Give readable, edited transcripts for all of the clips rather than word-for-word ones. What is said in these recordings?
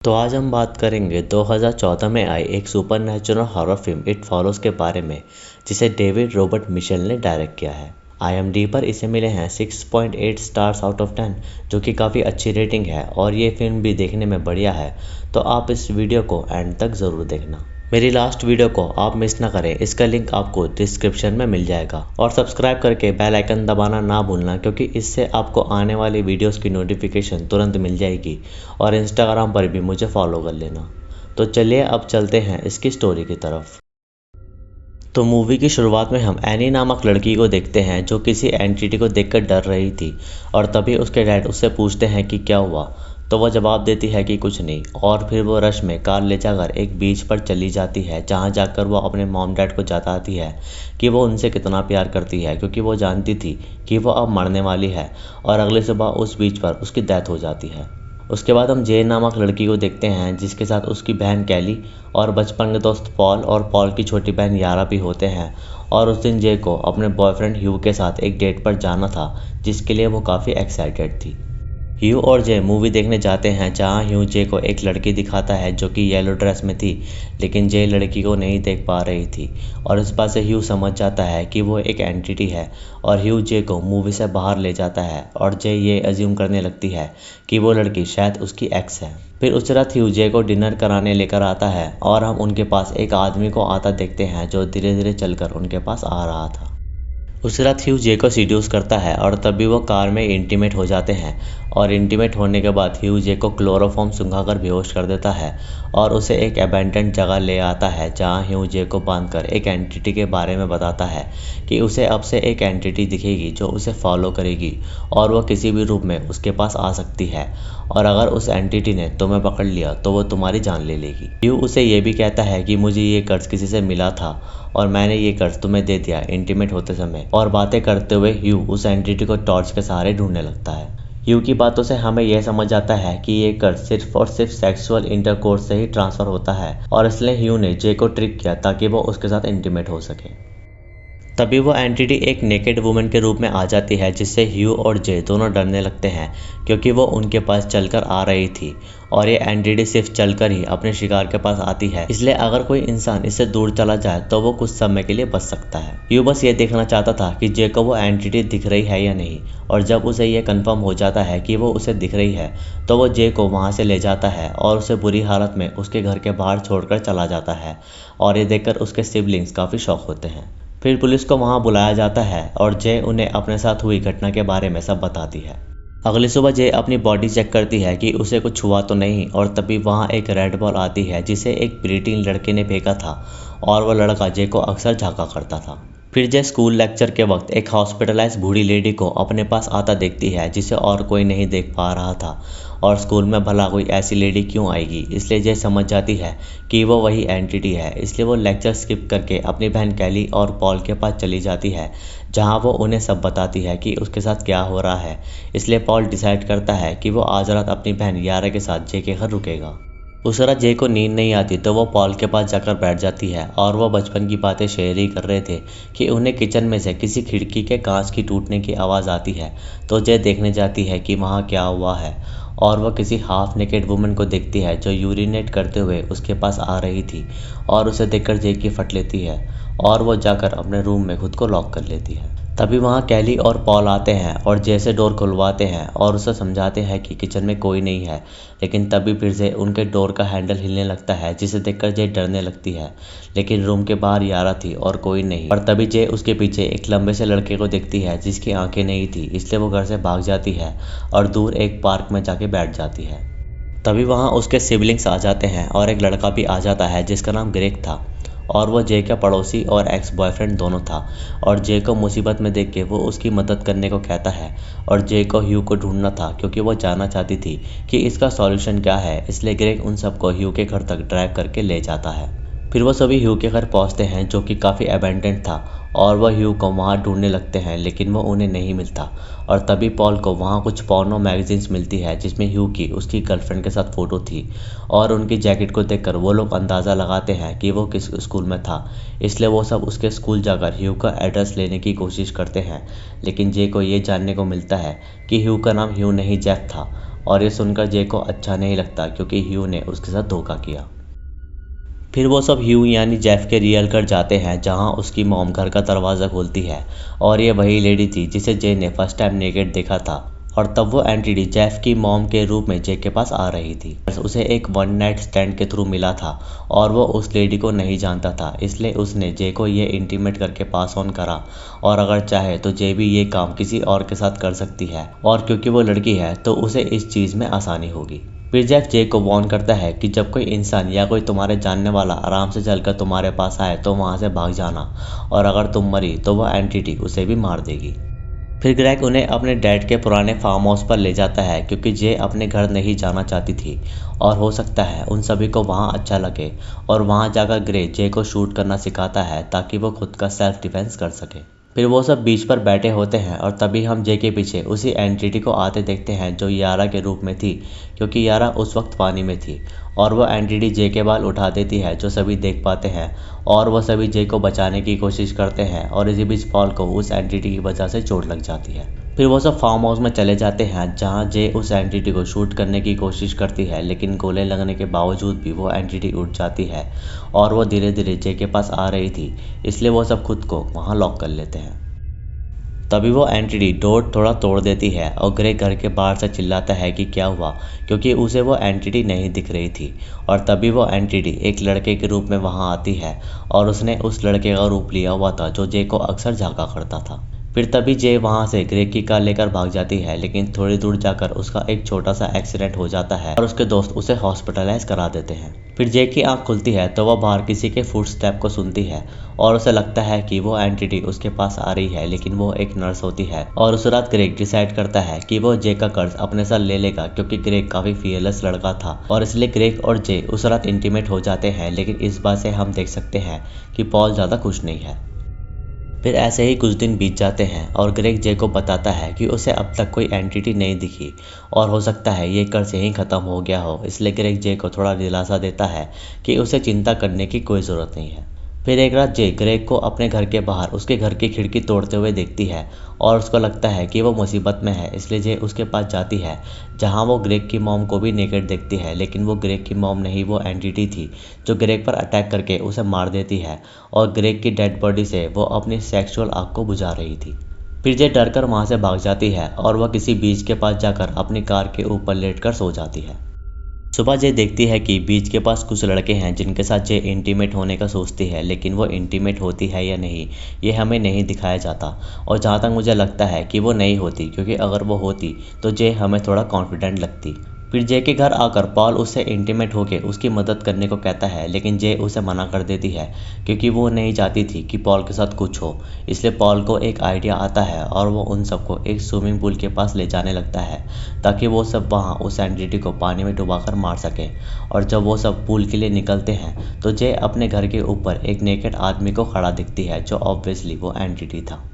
तो आज हम बात करेंगे 2014 में आई एक supernatural horror film it follows के बारे में, जिसे डेविड रॉबर्ट मिशेल ने डायरेक्ट किया है। IMDb पर इसे मिले हैं 6.8 स्टार्स आउट ऑफ 10, जो कि काफ़ी अच्छी रेटिंग है और ये फिल्म भी देखने में बढ़िया है। तो आप इस वीडियो को एंड तक ज़रूर देखना। मेरी लास्ट वीडियो को आप मिस ना करें, इसका लिंक आपको डिस्क्रिप्शन में मिल जाएगा। और सब्सक्राइब करके बेल आइकन दबाना ना भूलना, क्योंकि इससे आपको आने वाली वीडियोस की नोटिफिकेशन तुरंत मिल जाएगी। और इंस्टाग्राम पर भी मुझे फॉलो कर लेना। तो चलिए अब चलते हैं इसकी स्टोरी की तरफ। तो मूवी की शुरुआत में हम एनी नामक लड़की को देखते हैं, जो किसी एंटिटी को देखकर डर रही थी। और तभी उसके डैड उससे पूछते हैं कि क्या हुआ, तो वह जवाब देती है कि कुछ नहीं। और फिर वो रश में कार ले जाकर एक बीच पर चली जाती है, जहाँ जाकर वो अपने मॉम डैड को बताती है कि वो उनसे कितना प्यार करती है, क्योंकि वो जानती थी कि वो अब मरने वाली है। और अगली सुबह उस बीच पर उसकी डेथ हो जाती है। उसके बाद हम जे नामक लड़की को देखते हैं, जिसके साथ उसकी बहन कैली और बचपन के दोस्त पॉल और पॉल की छोटी बहन यारा भी होते हैं। और उस दिन जे को अपने बॉयफ्रेंड ह्यू के साथ एक डेट पर जाना था, जिसके लिए वो काफ़ी एक्साइटेड थी। ह्यू और जे मूवी देखने जाते हैं, जहां ह्यू जे को एक लड़की दिखाता है जो कि येलो ड्रेस में थी, लेकिन जे लड़की को नहीं देख पा रही थी। और इस बात से ह्यू समझ जाता है कि वो एक एंटिटी है। और ह्यू जे को मूवी से बाहर ले जाता है और जे ये अज्यूम करने लगती है कि वो लड़की शायद उसकी एक्स है। फिर उस रात ह्यू जे को डिनर कराने लेकर आता है और हम उनके पास एक आदमी को आता देखते हैं, जो धीरे धीरे चलकर उनके पास आ रहा था। उस रात ह्यू जे को सीड्यूस करता है और तभी वो कार में इंटीमेट हो जाते हैं। और इंटीमेट होने के बाद ह्यू जे को क्लोरोफॉर्म सुंघाकर बेहोश कर देता है और उसे एक अबैंडन्ड जगह ले आता है, जहां ह्यू जे को बांधकर एक एंटिटी के बारे में बताता है कि उसे अब से एक एंटिटी दिखेगी जो उसे फॉलो करेगी और वह किसी भी रूप में उसके पास आ सकती है। और अगर उस एंटिटी ने तुम्हें पकड़ लिया तो वो तुम्हारी जान ले लेगी। ह्यू उसे ये भी कहता है कि मुझे ये कर्ज किसी से मिला था और मैंने ये कर्ज तुम्हें दे दिया इंटीमेट होते समय। और बातें करते हुए ह्यू उस एंटिटी को टॉर्च के सहारे ढूंढने लगता है। ह्यू की बातों से हमें यह समझ आता है कि ये कर्ज सिर्फ और सिर्फ सेक्सुअल इंटरकोर्स से ही ट्रांसफर होता है, और इसलिए ह्यू ने जे को ट्रिक किया ताकि वो उसके साथ इंटीमेट हो सके। तभी वो एंटिटी एक नेकेड वुमेन के रूप में आ जाती है, जिससे ह्यू और जे दोनों डरने लगते हैं, क्योंकि वो उनके पास चलकर आ रही थी। और ये एंटिटी सिर्फ चलकर ही अपने शिकार के पास आती है, इसलिए अगर कोई इंसान इससे दूर चला जाए तो वो कुछ समय के लिए बच सकता है। ह्यू बस ये देखना चाहता था कि जे को वो एंटिटी दिख रही है या नहीं। और जब उसे ये कंफर्म हो जाता है कि वो उसे दिख रही है, तो वो जे को वहाँ से ले जाता है और उसे बुरी हालत में उसके घर के बाहर छोड़कर चला जाता है। और ये देखकर उसके सिबलिंग्स काफ़ी शॉक होते हैं। फिर पुलिस को वहां बुलाया जाता है और जे उन्हें अपने साथ हुई घटना के बारे में सब बताती है। अगली सुबह जे अपनी बॉडी चेक करती है कि उसे कुछ हुआ तो नहीं। और तभी वहां एक रेड बॉल आती है, जिसे एक प्रीटीन लड़के ने फेंका था और वह लड़का जे को अक्सर झांका करता था। फिर जे स्कूल लेक्चर के वक्त एक हॉस्पिटलाइज बूढ़ी लेडी को अपने पास आता देखती है, जिसे और कोई नहीं देख पा रहा था। और स्कूल में भला कोई ऐसी लेडी क्यों आएगी, इसलिए जे समझ जाती है कि वो वही एंटिटी है। इसलिए वो लेक्चर स्किप करके अपनी बहन कैली और पॉल के पास चली जाती है, जहां वो उन्हें सब बताती है कि उसके साथ क्या हो रहा है। इसलिए पॉल डिसाइड करता है कि वो आज रात अपनी बहन यारा के साथ जे के घर रुकेगा। उस रात जे को नींद नहीं आती, तो वो पॉल के पास जाकर बैठ जाती है और वो बचपन की बातें शेयर ही कर रहे थे कि उन्हें किचन में से किसी खिड़की के कांच की टूटने की आवाज़ आती है। तो जे देखने जाती है कि वहाँ क्या हुआ है, और वह किसी हाफ नेकेड वुमन को देखती है जो यूरिनेट करते हुए उसके पास आ रही थी। और उसे देखकर जे की फट लेती है और वो जाकर अपने रूम में खुद को लॉक कर लेती है। तभी वहाँ कैली और पॉल आते हैं और जे से डोर खुलवाते हैं और उसे समझाते हैं कि किचन में कोई नहीं है। लेकिन तभी फिर से उनके डोर का हैंडल हिलने लगता है, जिसे देखकर जे डरने लगती है। लेकिन रूम के बाहर यारा थी और कोई नहीं। और तभी जे उसके पीछे एक लंबे से लड़के को देखती है, जिसकी आंखें नहीं थी, इसलिए वो घर से भाग जाती है और दूर एक पार्क में जाके बैठ जाती है। तभी वहाँ उसके सिबलिंग्स आ जाते हैं और एक लड़का भी आ जाता है, जिसका नाम ग्रेग था। और वो जे का पड़ोसी और एक्स बॉयफ्रेंड दोनों था। और जे को मुसीबत में देख के वो उसकी मदद करने को कहता है। और जे को ह्यू को ढूंढना था, क्योंकि वो जानना चाहती थी कि इसका सॉल्यूशन क्या है। इसलिए ग्रेग उन सबको ह्यू के घर तक ड्राइव करके ले जाता है। फिर वो सभी ह्यू के घर पहुंचते हैं, जो कि काफ़ी अबैंडन्ड था। और वह ह्यू को वहाँ ढूंढने लगते हैं, लेकिन वो उन्हें नहीं मिलता। और तभी पॉल को वहाँ कुछ पोर्नो मैगजीन्स मिलती है, जिसमें ह्यू की उसकी गर्लफ्रेंड के साथ फ़ोटो थी। और उनकी जैकेट को देखकर वो लोग अंदाज़ा लगाते हैं कि वो किस स्कूल में था। इसलिए वो सब उसके स्कूल जाकर ह्यू का एड्रेस लेने की कोशिश करते हैं। लेकिन जे को ये जानने को मिलता है कि ह्यू का नाम ह्यू नहीं जैक था। और ये सुनकर जे को अच्छा नहीं लगता क्योंकि ह्यू ने उसके साथ धोखा किया। फिर वो सब ह्यू यानी जेफ के रियल घर जाते हैं जहां उसकी मॉम घर का दरवाज़ा खोलती है और ये वही लेडी थी जिसे जे ने फर्स्ट टाइम नेकेड देखा था। और तब वो एंटिटी जेफ की मॉम के रूप में जे के पास आ रही थी। उसे एक वन नाइट स्टैंड के थ्रू मिला था और वो उस लेडी को नहीं जानता था, इसलिए उसने जे को ये इंटीमेट करके पास ऑन करा और अगर चाहे तो जे भी ये काम किसी और के साथ कर सकती है और क्योंकि वो लड़की है तो उसे इस चीज़ में आसानी होगी। फिर जेफ जे को वार्न करता है कि जब कोई इंसान या कोई तुम्हारे जानने वाला आराम से चलकर तुम्हारे पास आए तो वहाँ से भाग जाना और अगर तुम मरी तो वह एंटिटी उसे भी मार देगी। फिर ग्रेग उन्हें अपने डैड के पुराने फार्म हाउस पर ले जाता है क्योंकि जे अपने घर नहीं जाना चाहती थी और हो सकता है उन सभी को वहाँ अच्छा लगे और वहाँ जाकर ग्रेग जे को शूट करना सिखाता है ताकि वो खुद का सेल्फ डिफेंस कर सके। फिर वो सब बीच पर बैठे होते हैं और तभी हम जे के पीछे उसी एंटिटी को आते देखते हैं जो यारा के रूप में थी क्योंकि यारा उस वक्त पानी में थी और वो एंटिटी जे के बाल उठा देती है जो सभी देख पाते हैं और वो सभी जे को बचाने की कोशिश करते हैं और इसी बीच पॉल को उस एंटिटी की वजह से चोट लग जाती है। फिर वो सब फार्म हाउस में चले जाते हैं जहाँ जे उस एंटिटी को शूट करने की कोशिश करती है लेकिन गोले लगने के बावजूद भी वो एंटिटी उठ जाती है और वो धीरे धीरे जे के पास आ रही थी, इसलिए वो सब खुद को वहाँ लॉक कर लेते हैं। तभी वो एंटिटी डोर थोड़ा तोड़ देती है और ग्रेग घर के बाहर से चिल्लाता है कि क्या हुआ क्योंकि उसे वो एंटिटी नहीं दिख रही थी। और तभी वो एंटिटी एक लड़के के रूप में वहाँ आती है और उसने उस लड़के का रूप लिया हुआ था जो जे को अक्सर झांका करता था। फिर तभी जे वहाँ से ग्रेग की कार लेकर भाग जाती है लेकिन थोड़ी दूर जाकर उसका एक छोटा सा एक्सीडेंट हो जाता है और उसके दोस्त उसे हॉस्पिटलाइज करा देते हैं। फिर जे की आंख खुलती है तो वह बाहर किसी के फुटस्टेप को सुनती है और उसे लगता है कि वो एंटिटी उसके पास आ रही है लेकिन वो एक नर्स होती है। और उस रात ग्रेग डिसाइड करता है कि वो जे का कर्ज अपने साथ ले लेगा क्योंकि ग्रेग काफ़ी फियरलेस लड़का था और इसलिए ग्रेग और जे उस रात इंटीमेट हो जाते हैं। लेकिन इस बात से हम देख सकते हैं कि पॉल ज़्यादा खुश नहीं है। फिर ऐसे ही कुछ दिन बीत जाते हैं और ग्रेग जे को बताता है कि उसे अब तक कोई एंटिटी नहीं दिखी और हो सकता है ये कर्ज यहीं ख़त्म हो गया हो, इसलिए ग्रेग जे को थोड़ा दिलासा देता है कि उसे चिंता करने की कोई ज़रूरत नहीं है। फिर एक रात जे ग्रेग को अपने घर के बाहर उसके घर की खिड़की तोड़ते हुए देखती है और उसको लगता है कि वो मुसीबत में है, इसलिए जे उसके पास जाती है जहां वो ग्रेग की मॉम को भी नेकेड देखती है। लेकिन वो ग्रेग की मॉम नहीं, वो एंटिटी थी जो ग्रेग पर अटैक करके उसे मार देती है और ग्रेग की डेड बॉडी से वो अपनी सेक्सुअल आग को बुझा रही थी। फिर जे डरकर वहाँ से भाग जाती है और वह किसी बीच के पास जाकर अपनी कार के ऊपर लेटकर सो जाती है। सुबह जे देखती है कि बीच के पास कुछ लड़के हैं जिनके साथ जे इंटीमेट होने का सोचती है, लेकिन वो इंटीमेट होती है या नहीं ये हमें नहीं दिखाया जाता और जहाँ तक मुझे लगता है कि वो नहीं होती क्योंकि अगर वो होती तो जे हमें थोड़ा कॉन्फिडेंट लगती। फिर जे के घर आकर पॉल उससे इंटीमेट होके उसकी मदद करने को कहता है लेकिन जे उसे मना कर देती है क्योंकि वो नहीं चाहती थी कि पॉल के साथ कुछ हो। इसलिए पॉल को एक आइडिया आता है और वो उन सबको एक स्विमिंग पूल के पास ले जाने लगता है ताकि वो सब वहाँ उस एंटिटी को पानी में डुबाकर मार सकें। और जब वो सब पूल के लिए निकलते हैं तो जे अपने घर के ऊपर एक नेकेड आदमी को खड़ा दिखती है जो ऑब्वियसली वो एंटिटी था।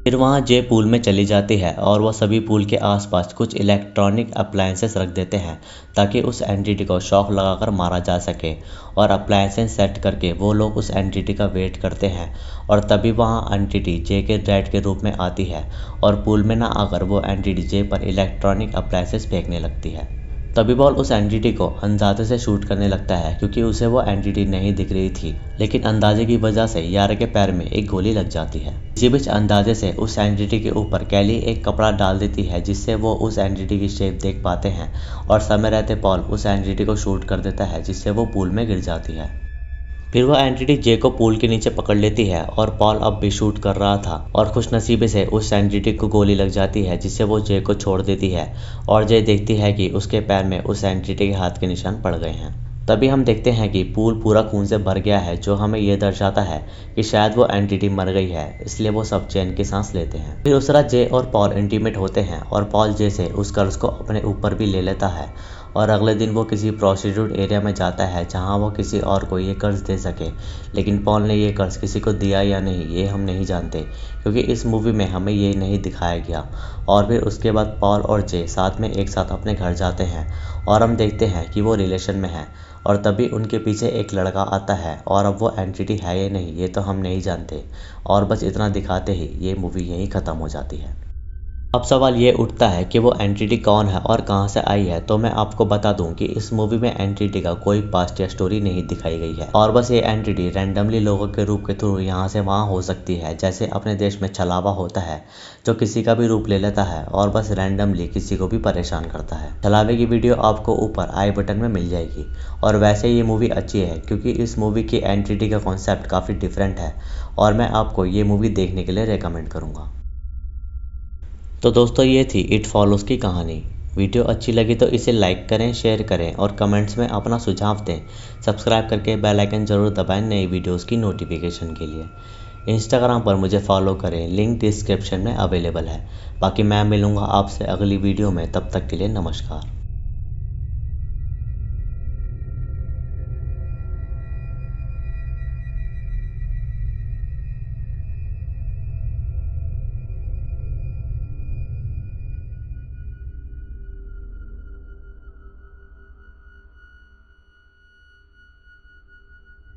फिर वहाँ जे पूल में चली जाती है और वह सभी पूल के आसपास कुछ इलेक्ट्रॉनिक अप्लायंसेस रख देते हैं ताकि उस एंटिटी को शॉक लगाकर मारा जा सके। और अप्लायंसेस सेट करके वो लोग उस एंटिटी का वेट करते हैं और तभी वहाँ एंटिटी जे के डैड के रूप में आती है और पूल में ना आकर वो एंटिटी जे पर इलेक्ट्रॉनिक अप्लायंसेस फेंकने लगती है। तभी पॉल उस एंटिटी को अंदाजे से शूट करने लगता है क्योंकि उसे वो एंटिटी नहीं दिख रही थी, लेकिन अंदाजे की वजह से यारा के पैर में एक गोली लग जाती है। इसी बीच अंदाजे से उस एंटिटी के ऊपर कैली एक कपड़ा डाल देती है जिससे वो उस एंटिटी की शेप देख पाते हैं और समय रहते पॉल उस एंटिटी को शूट कर देता है जिससे वो पूल में गिर जाती है। फिर वह एंटिटी जे को पूल के नीचे पकड़ लेती है और पॉल अब भी शूट कर रहा था और खुशनसीबी से उस एंटिटी को गोली लग जाती है जिससे वो जे को छोड़ देती है और जे देखती है कि उसके पैर में उस एंटिटी के हाथ के निशान पड़ गए हैं। तभी हम देखते हैं कि पूल पूरा खून से भर गया है जो हमें यह दर्शाता है कि शायद वो एंटिटी मर गई है, इसलिए वो सब चैन की सांस लेते हैं। फिर उस रात जे और पॉल इंटीमेट होते हैं और पॉल जे से उस कर्ज को अपने ऊपर भी ले लेता है और अगले दिन वो किसी प्रोस्टिट्यूट एरिया में जाता है जहां वो किसी और को ये कर्ज दे सके। लेकिन पॉल ने ये कर्ज किसी को दिया या नहीं ये हम नहीं जानते क्योंकि इस मूवी में हमें ये नहीं दिखाया गया। और फिर उसके बाद पॉल और जे साथ में एक साथ अपने घर जाते हैं और हम देखते हैं कि वो रिलेशन में है और तभी उनके पीछे एक लड़का आता है और अब वो एंटिटी है या नहीं ये तो हम नहीं जानते और बस इतना दिखाते ही ये मूवी यहीं ख़त्म हो जाती है। अब सवाल ये उठता है कि वो एंटिटी कौन है और कहाँ से आई है। तो मैं आपको बता दूं कि इस मूवी में एंटिटी का कोई पास्ट या स्टोरी नहीं दिखाई गई है और बस ये एंटिटी रैंडमली लोगों के रूप के थ्रू यहाँ से वहाँ हो सकती है। जैसे अपने देश में छलावा होता है जो किसी का भी रूप ले लेता है और बस रैंडमली किसी को भी परेशान करता है। छलावे की वीडियो आपको ऊपर आई बटन में मिल जाएगी। और वैसे ये मूवी अच्छी है क्योंकि इस मूवी की एंटिटी का कॉन्सेप्ट काफ़ी डिफरेंट है और मैं आपको ये मूवी देखने के लिए रेकमेंड करूँगा। तो दोस्तों ये थी इट फॉलोज़ की कहानी। वीडियो अच्छी लगी तो इसे लाइक करें, शेयर करें और कमेंट्स में अपना सुझाव दें। सब्सक्राइब करके बेल आइकन ज़रूर दबाएं नई वीडियोस की नोटिफिकेशन के लिए। इंस्टाग्राम पर मुझे फॉलो करें, लिंक डिस्क्रिप्शन में अवेलेबल है। बाकी मैं मिलूँगा आपसे अगली वीडियो में, तब तक के लिए नमस्कार।